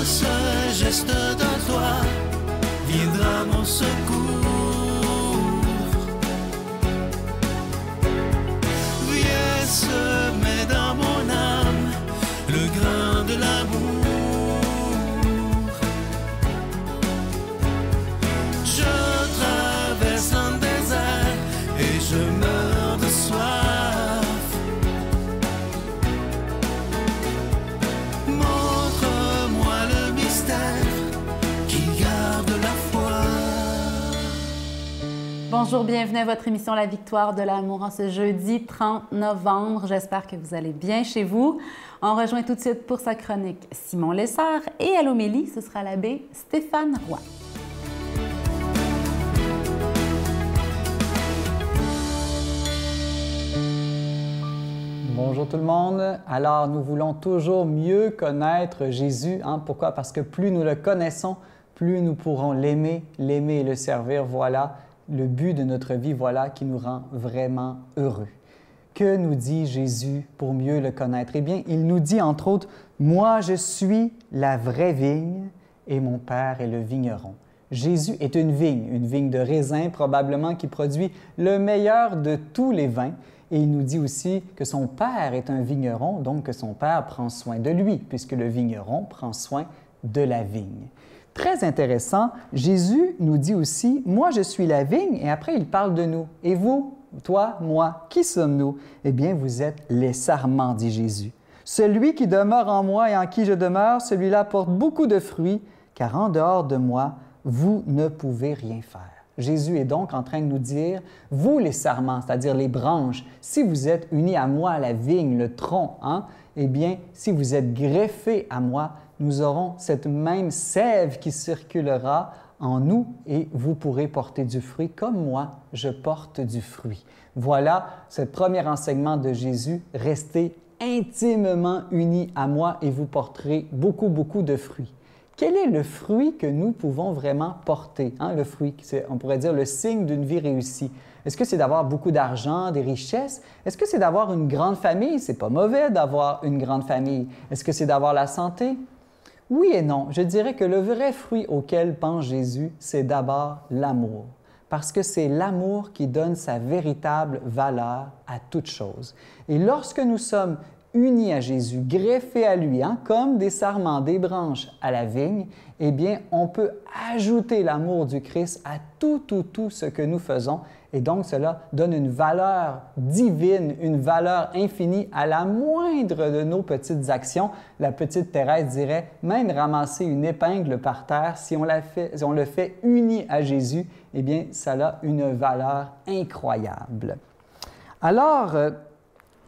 ce geste de toi viendra mon secours. Viens semer dans mon âme le grain de l'amour. Je traverse un désert et je meurs de soif. Montre-moi le mystère qui garde la foi. Bonjour, bienvenue à votre émission La Victoire de l'amour en ce jeudi 30 novembre. J'espère que vous allez bien chez vous. On rejoint tout de suite pour sa chronique Simon Lessard et à l'homélie, ce sera l'abbé Stéphane Roy. Bonjour tout le monde. Alors, nous voulons toujours mieux connaître Jésus. Pourquoi? Parce que plus nous le connaissons, plus nous pourrons l'aimer et le servir. Voilà le but de notre vie, voilà qui nous rend vraiment heureux. Que nous dit Jésus pour mieux le connaître? Eh bien, il nous dit entre autres, « Moi, je suis la vraie vigne et mon Père est le vigneron. » Jésus est une vigne de raisin probablement qui produit le meilleur de tous les vins. Et il nous dit aussi que son Père est un vigneron, donc que son Père prend soin de lui, puisque le vigneron prend soin de la vigne. Très intéressant, Jésus nous dit aussi, « Moi, je suis la vigne », et après, il parle de nous. « Et vous, toi, moi, qui sommes-nous? » Eh bien, vous êtes les sarments, dit Jésus. « Celui qui demeure en moi et en qui je demeure, celui-là porte beaucoup de fruits, car en dehors de moi, vous ne pouvez rien faire. » Jésus est donc en train de nous dire, vous les sarments, c'est-à-dire les branches, si vous êtes unis à moi, à la vigne, le tronc, eh bien, si vous êtes greffés à moi, nous aurons cette même sève qui circulera en nous et vous pourrez porter du fruit comme moi, je porte du fruit. Voilà ce premier enseignement de Jésus, restez intimement unis à moi et vous porterez beaucoup de fruits. Quel est le fruit que nous pouvons vraiment porter? Le fruit, on pourrait dire le signe d'une vie réussie. Est-ce que c'est d'avoir beaucoup d'argent, des richesses? Est-ce que c'est d'avoir une grande famille? C'est pas mauvais d'avoir une grande famille. Est-ce que c'est d'avoir la santé? Oui et non. Je dirais que le vrai fruit auquel pense Jésus, c'est d'abord l'amour. Parce que c'est l'amour qui donne sa véritable valeur à toute chose. Et lorsque nous sommes unis à Jésus, greffés à lui, comme des sarments, des branches à la vigne, eh bien, on peut ajouter l'amour du Christ à tout ce que nous faisons. Et donc, cela donne une valeur divine, une valeur infinie à la moindre de nos petites actions. La petite Thérèse dirait, même ramasser une épingle par terre, si on le fait uni à Jésus, eh bien, ça a une valeur incroyable. Alors,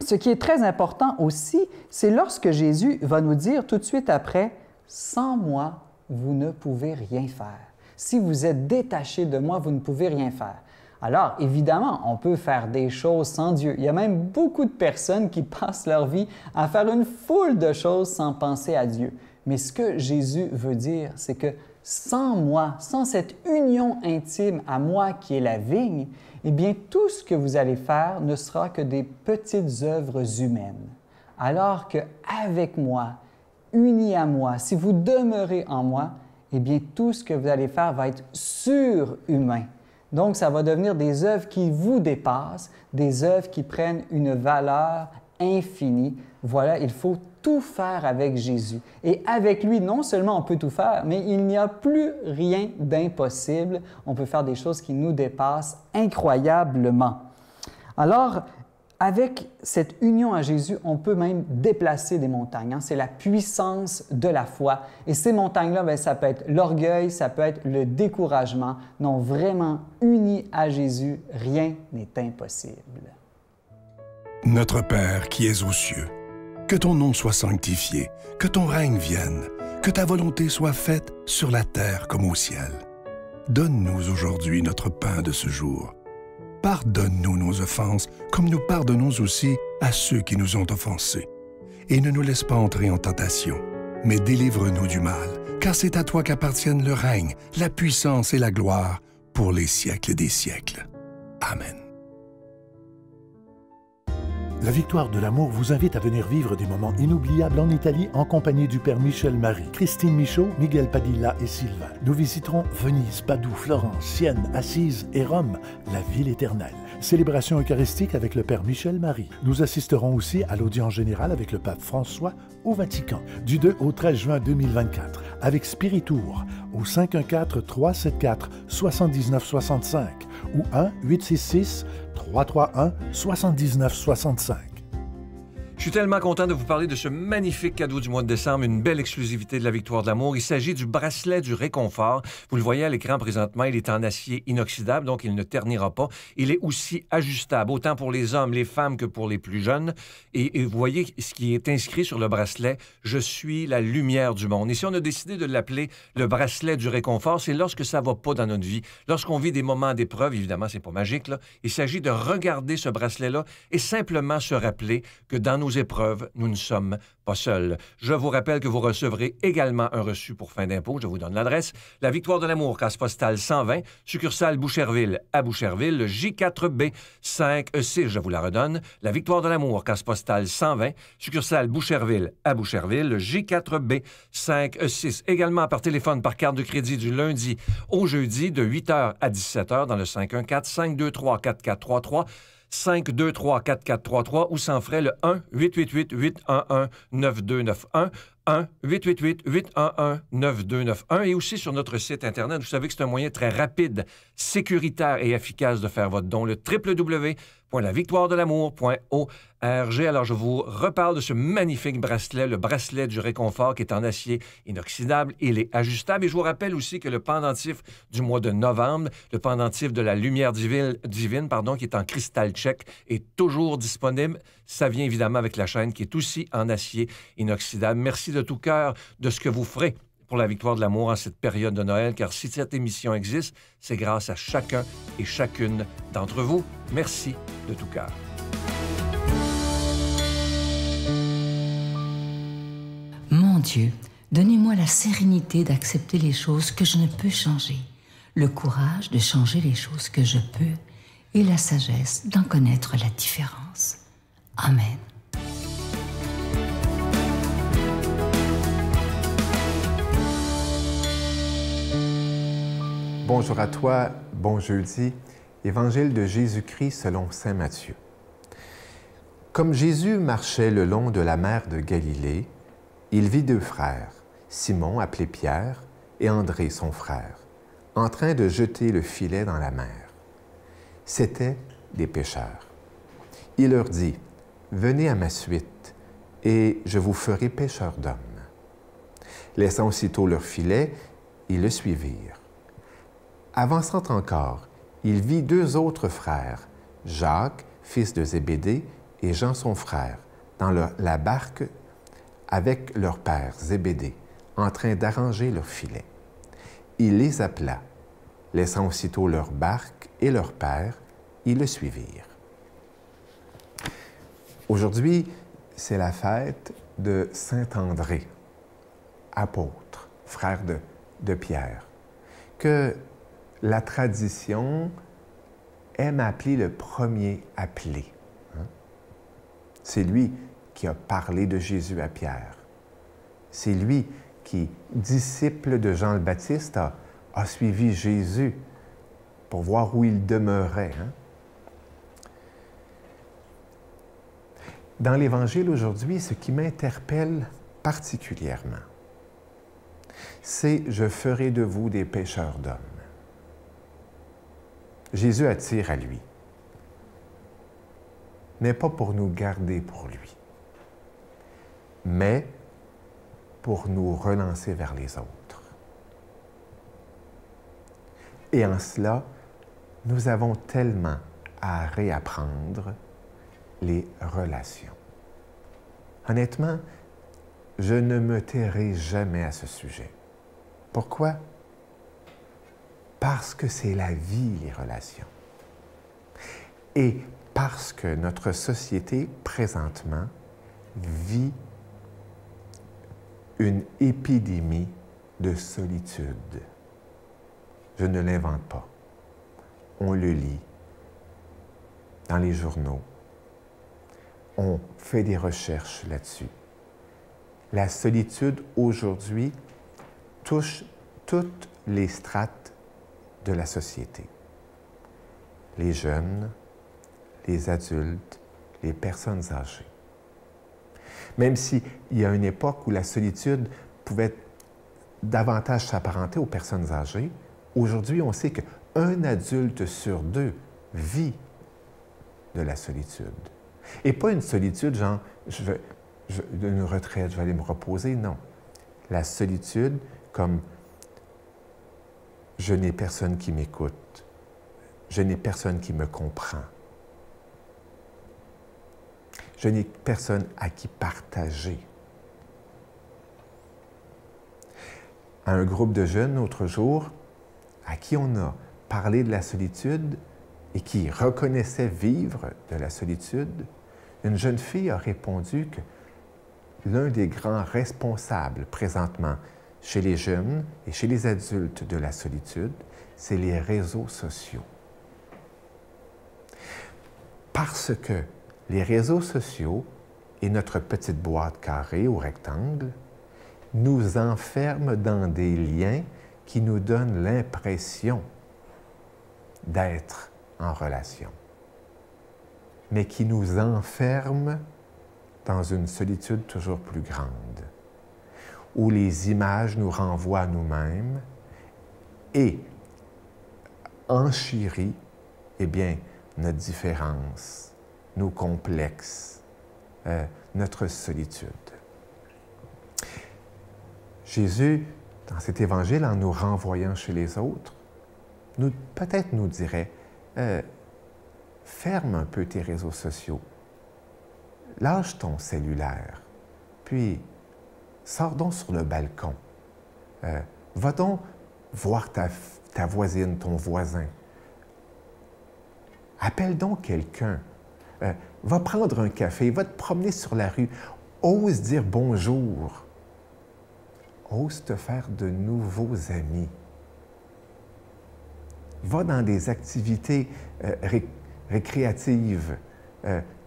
ce qui est très important aussi, c'est lorsque Jésus va nous dire tout de suite après, « Sans moi, vous ne pouvez rien faire. Si vous êtes détaché de moi, vous ne pouvez rien faire. » Alors, évidemment, on peut faire des choses sans Dieu. Il y a même beaucoup de personnes qui passent leur vie à faire une foule de choses sans penser à Dieu. Mais ce que Jésus veut dire, c'est que sans moi, sans cette union intime à moi qui est la vigne, eh bien, tout ce que vous allez faire ne sera que des petites œuvres humaines. Alors qu'avec moi, unis à moi, si vous demeurez en moi, eh bien, tout ce que vous allez faire va être surhumain. Donc, ça va devenir des œuvres qui vous dépassent, des œuvres qui prennent une valeur infinie. Voilà, il faut tout faire avec Jésus. Et avec lui, non seulement on peut tout faire, mais il n'y a plus rien d'impossible. On peut faire des choses qui nous dépassent incroyablement. Alors, avec cette union à Jésus, on peut même déplacer des montagnes. C'est la puissance de la foi. Et ces montagnes-là, ça peut être l'orgueil, ça peut être le découragement. Non, vraiment, unis à Jésus, rien n'est impossible. Notre Père qui es aux cieux, que ton nom soit sanctifié, que ton règne vienne, que ta volonté soit faite sur la terre comme au ciel. Donne-nous aujourd'hui notre pain de ce jour. Pardonne-nous nos offenses, comme nous pardonnons aussi à ceux qui nous ont offensés. Et ne nous laisse pas entrer en tentation, mais délivre-nous du mal, car c'est à toi qu'appartiennent le règne, la puissance et la gloire pour les siècles des siècles. Amen. La Victoire de l'amour vous invite à venir vivre des moments inoubliables en Italie en compagnie du Père Michel Marie, Christine Michaud, Miguel Padilla et Sylvain. Nous visiterons Venise, Padoue, Florence, Sienne, Assise et Rome, la ville éternelle. Célébration eucharistique avec le Père Michel Marie. Nous assisterons aussi à l'audience générale avec le pape François au Vatican, du 2 au 13 juin 2024, avec Spiritour au 514-374-7965 ou 1-866-331-7965. Je suis tellement content de vous parler de ce magnifique cadeau du mois de décembre, une belle exclusivité de la Victoire de l'amour. Il s'agit du bracelet du réconfort. Vous le voyez à l'écran présentement, il est en acier inoxydable, donc il ne ternira pas. Il est aussi ajustable, autant pour les hommes, les femmes que pour les plus jeunes. Et vous voyez ce qui est inscrit sur le bracelet, « Je suis la lumière du monde ». Et si on a décidé de l'appeler le bracelet du réconfort, c'est lorsque ça ne va pas dans notre vie. Lorsqu'on vit des moments d'épreuve, évidemment, c'est pas magique, là. Il s'agit de regarder ce bracelet-là et simplement se rappeler que dans nos épreuves, nous ne sommes pas seuls. Je vous rappelle que vous recevrez également un reçu pour fin d'impôt. Je vous donne l'adresse. La Victoire de l'amour, case postale 120, succursale Boucherville à Boucherville, le J4B 5E6. Je vous la redonne. La Victoire de l'amour, case postale 120, succursale Boucherville à Boucherville, le J4B 5E6. Également par téléphone, par carte de crédit du lundi au jeudi de 8h à 17h dans le 514-523-4433. 523-4433 ou sans frais le 1-888-811-9291. 1-888-811-9291 et aussi sur notre site Internet. Vous savez que c'est un moyen très rapide, sécuritaire et efficace de faire votre don, le www.lavictoiredelamour.org. Alors, je vous reparle de ce magnifique bracelet, le bracelet du réconfort qui est en acier inoxydable. Il est ajustable. Et je vous rappelle aussi que le pendentif du mois de novembre, le pendentif de la lumière divine, qui est en cristal tchèque, est toujours disponible. Ça vient évidemment avec la chaîne qui est aussi en acier inoxydable. Merci de tout cœur de ce que vous ferez pour la Victoire de l'amour en cette période de Noël, car si cette émission existe, c'est grâce à chacun et chacune d'entre vous. Merci de tout cœur. Mon Dieu, donnez-moi la sérénité d'accepter les choses que je ne peux changer, le courage de changer les choses que je peux et la sagesse d'en connaître la différence. Amen. Bonjour à toi, bon jeudi. Évangile de Jésus-Christ selon saint Matthieu. Comme Jésus marchait le long de la mer de Galilée, il vit deux frères, Simon appelé Pierre et André son frère, en train de jeter le filet dans la mer. C'étaient des pêcheurs. Il leur dit, « Venez à ma suite, et je vous ferai pêcheurs d'hommes. » Laissant aussitôt leur filet, ils le suivirent. Avançant encore, il vit deux autres frères, Jacques, fils de Zébédée, et Jean son frère, dans la barque avec leur père Zébédée, en train d'arranger leur filet. Il les appela. Laissant aussitôt leur barque et leur père, ils le suivirent. Aujourd'hui, c'est la fête de Saint-André, apôtre, frère de Pierre, que la tradition aime appeler le premier appelé. C'est lui qui a parlé de Jésus à Pierre. C'est lui qui, disciple de Jean le Baptiste, a suivi Jésus pour voir où il demeurait. Dans l'Évangile aujourd'hui, ce qui m'interpelle particulièrement, c'est « Je ferai de vous des pêcheurs d'hommes ». Jésus attire à lui, mais pas pour nous garder pour lui, mais pour nous relancer vers les autres. Et en cela, nous avons tellement à réapprendre les relations. Honnêtement, je ne me tairai jamais à ce sujet. Pourquoi? Parce que c'est la vie, les relations. Et parce que notre société, présentement, vit une épidémie de solitude. Je ne l'invente pas. On le lit dans les journaux. ont fait des recherches là-dessus. La solitude, aujourd'hui, touche toutes les strates de la société. Les jeunes, les adultes, les personnes âgées. Même s'il y a une époque où la solitude pouvait davantage s'apparenter aux personnes âgées, aujourd'hui, on sait qu'un adulte sur 2 vit de la solitude. Et pas une solitude genre, une retraite, je vais aller me reposer, non. La solitude comme je n'ai personne qui m'écoute, je n'ai personne qui me comprend. Je n'ai personne à qui partager. À un groupe de jeunes, l'autre jour, à qui on a parlé de la solitude et qui reconnaissait vivre de la solitude, une jeune fille a répondu que l'un des grands responsables présentement chez les jeunes et chez les adultes de la solitude, c'est les réseaux sociaux. Parce que les réseaux sociaux et notre petite boîte carrée ou rectangle nous enferment dans des liens qui nous donnent l'impression d'être en relation, mais qui nous enferment dans une solitude toujours plus grande, où les images nous renvoient à nous-mêmes et enchérit, eh bien, notre différence, nos complexes, notre solitude. Jésus, dans cet évangile, en nous renvoyant chez les autres, peut-être nous dirait, ferme un peu tes réseaux sociaux, lâche ton cellulaire, puis sors donc sur le balcon, va donc voir ta voisine, ton voisin, appelle donc quelqu'un, va prendre un café, va te promener sur la rue, ose dire bonjour, ose te faire de nouveaux amis. Va dans des activités récréatives,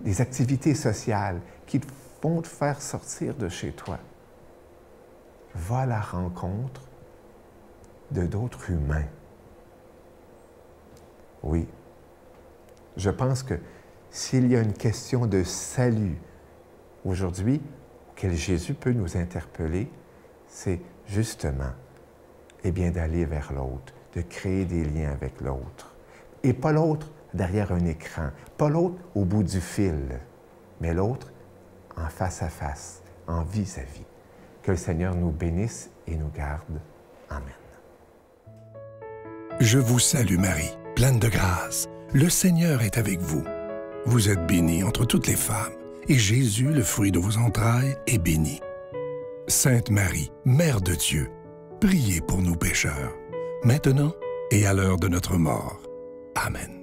des activités sociales qui vont te faire sortir de chez toi. Va à la rencontre de d'autres humains. Oui, je pense que s'il y a une question de salut aujourd'hui, auquel Jésus peut nous interpeller, c'est justement, eh bien, d'aller vers l'autre, de créer des liens avec l'autre. Et pas l'autre derrière un écran, pas l'autre au bout du fil, mais l'autre en face à face, en vis-à-vis. Que le Seigneur nous bénisse et nous garde. Amen. Je vous salue Marie, pleine de grâce. Le Seigneur est avec vous. Vous êtes bénie entre toutes les femmes, et Jésus, le fruit de vos entrailles, est béni. Sainte Marie, Mère de Dieu, priez pour nous pécheurs, maintenant et à l'heure de notre mort. Amen.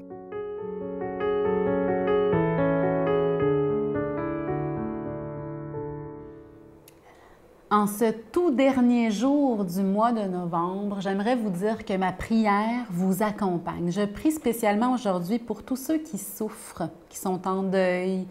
En ce tout dernier jour du mois de novembre, j'aimerais vous dire que ma prière vous accompagne. Je prie spécialement aujourd'hui pour tous ceux qui souffrent, qui sont en deuil,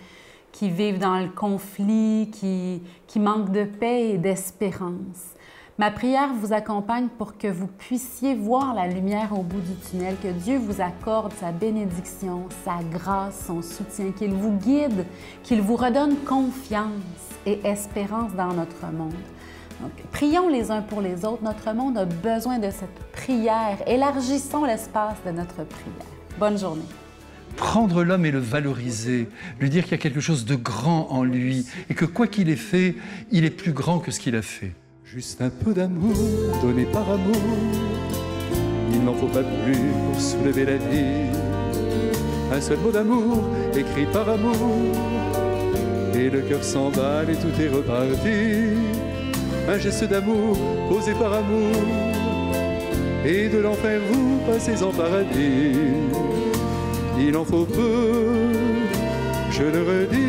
qui vivent dans le conflit, qui manquent de paix et d'espérance. Ma prière vous accompagne pour que vous puissiez voir la lumière au bout du tunnel, que Dieu vous accorde sa bénédiction, sa grâce, son soutien, qu'il vous guide, qu'il vous redonne confiance et espérance dans notre monde. Donc, prions les uns pour les autres. Notre monde a besoin de cette prière. Élargissons l'espace de notre prière. Bonne journée. Prendre l'homme et le valoriser, lui dire qu'il y a quelque chose de grand en lui et que quoi qu'il ait fait, il est plus grand que ce qu'il a fait. Juste un peu d'amour donné par amour, il n'en faut pas plus pour soulever la vie. Un seul mot d'amour écrit par amour, et le cœur s'emballe et tout est reparti. Un geste d'amour posé par amour, et de l'enfer vous passez en paradis. Il en faut peu, je le redis.